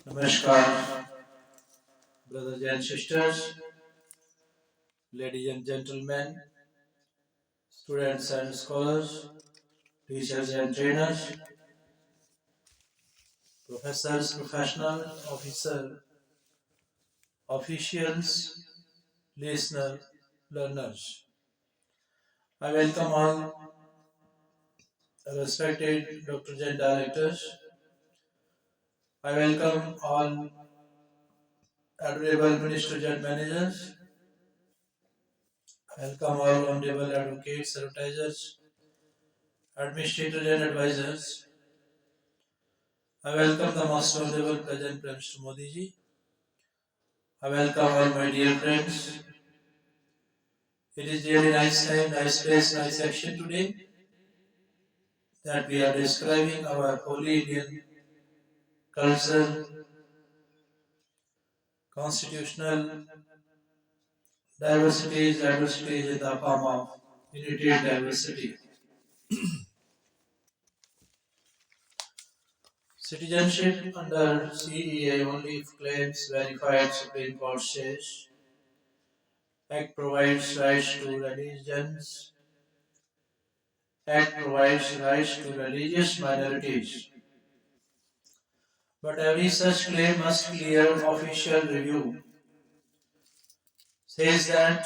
Namaskar, brothers and sisters, ladies and gentlemen, students and scholars, teachers and trainers, professors, professional, officials, listeners, learners. I welcome all respected doctors and directors. I welcome all admirable ministers and managers. I welcome all honorable advocates, advertisers, administrators and advisors. I welcome the most honorable President Prime Minister Modi ji. I welcome all my dear friends. It is really nice time, nice place, nice action today that we are describing our holy Indian culture, constitutional diversities in the form of unity and diversity. Citizenship under CEA only if claims verified, Supreme Court says. Act provides rights to religions. Act provides rights to religious minorities. But every such claim must clear official review. Says that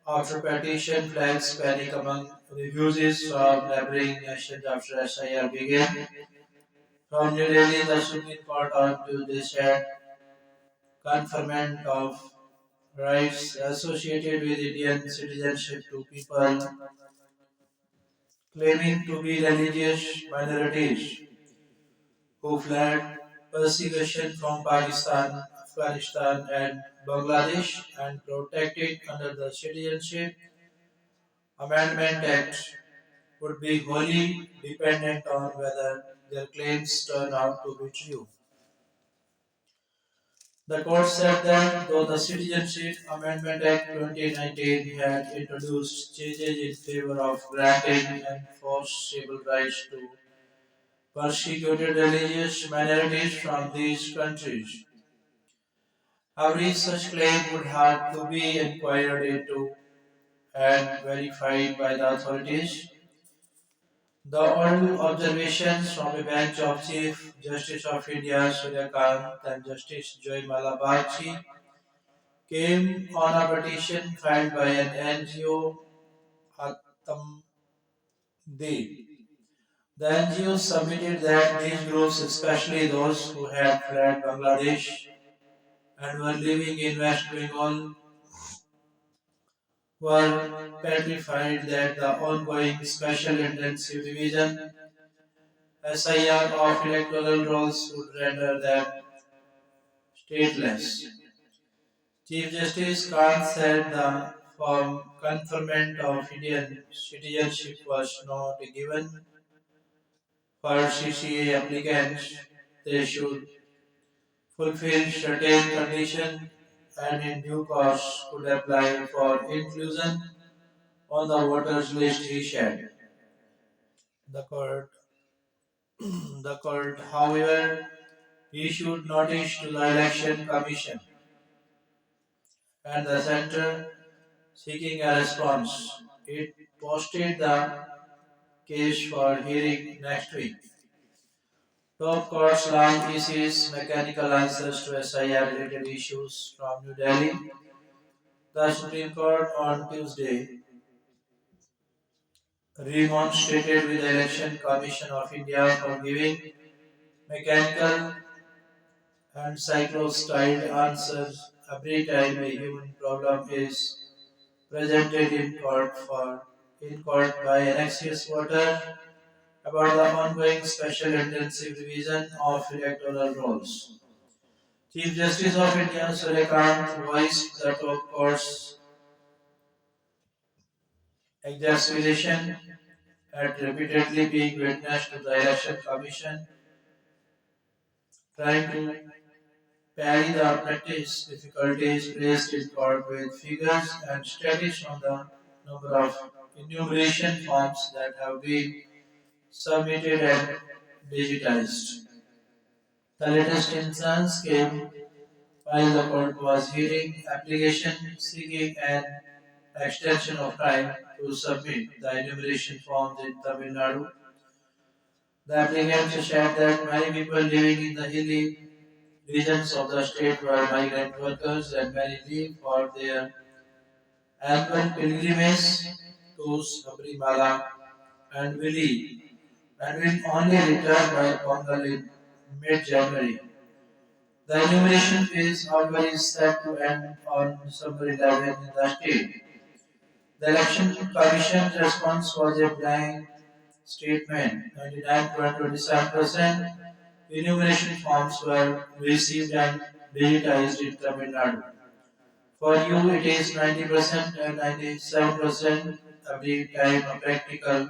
after petition flags panic among refugees from neighboring nations after SIR began. From New Delhi, the Supreme Court on Tuesday said conferment of rights associated with Indian citizenship to people claiming to be religious minorities who fled persecution from Pakistan, Afghanistan, and Bangladesh and protected under the Citizenship Amendment Act would be wholly dependent on whether their claims turn out to be true. The court said that though the Citizenship Amendment Act 2019 had introduced changes in favor of granting enforceable rights to persecuted religious minorities from these countries, every such claim would have to be inquired into and verified by the authorities. The old observations from a bench of Chief Justice of India Surya Kant and Justice Joymala Bagchi came on a petition filed by an NGO Atam De. The NGO submitted that these groups, especially those who had fled Bangladesh and were living in West Bengal, were petrified that the ongoing Special Intensive Division SIR of electoral rolls would render them stateless. Chief Justice Kant said the conferment of Indian citizenship was not given for CCA applicants. They should fulfill certain conditions and in due course could apply for inclusion on the voters list, he said. The court, the court, however, issued notice to the Election Commission and the Centre seeking a response. It posted the case for hearing next week. Top courts long issues mechanical answers to SIR related issues from New Delhi. The Supreme Court on Tuesday remonstrated with the Election Commission of India for giving mechanical and cyclo-styled answers every time a human problem is presented in court by an anxious voter about the ongoing special intensive revision of electoral rolls. Chief Justice of India Surya Kant voiced the top court's exasperation at repeatedly being witness to the Election Commission trying to parry the practice difficulties placed in court with figures and statistics on the number of enumeration forms that have been submitted and digitized. The latest instance came while the court was hearing application seeking an extension of time to submit the enumeration forms in Tamil Nadu. The applicant shared that many people living in the hilly regions of the state were migrant workers and many live for their annual pilgrimage to Sabrimala and will only return by Pongal in mid-January. The enumeration phase, however, is set to end on December 11 in the state. The Election Commission's response was a blank statement. 99.27% enumeration forms were received and digitized in Tamil Nadu. For you, it is 90% and 97% every time a practical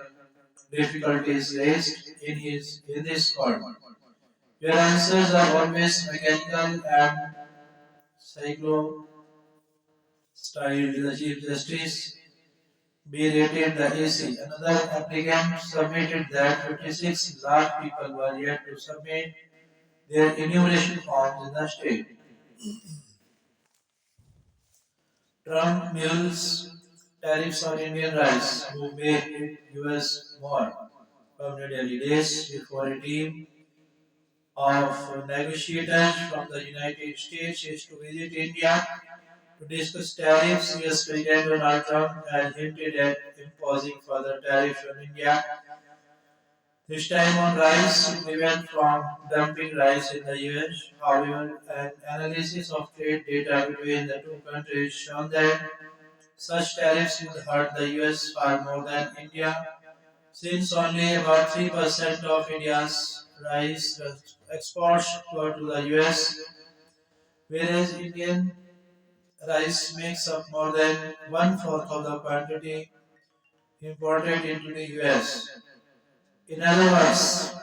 difficulty is raised in this court. Your answers are always mechanical and psycho style. The Chief Justice berated the AC. Another applicant submitted that 56 lakh people were yet to submit their enumeration forms in the state. Trump mules tariffs on Indian rice, who may hit US more. From New Delhi days before a team of negotiators from the United States is to visit India to discuss tariffs. US President Donald Trump has hinted at imposing further tariffs on India, this time on rice to prevent from dumping rice in the US. However, an analysis of trade data between the two countries shown that such tariffs would hurt the US far more than India, since only about 3% of India's rice exports go to the US, whereas Indian rice makes up more than one fourth of the quantity imported into the US. In other words,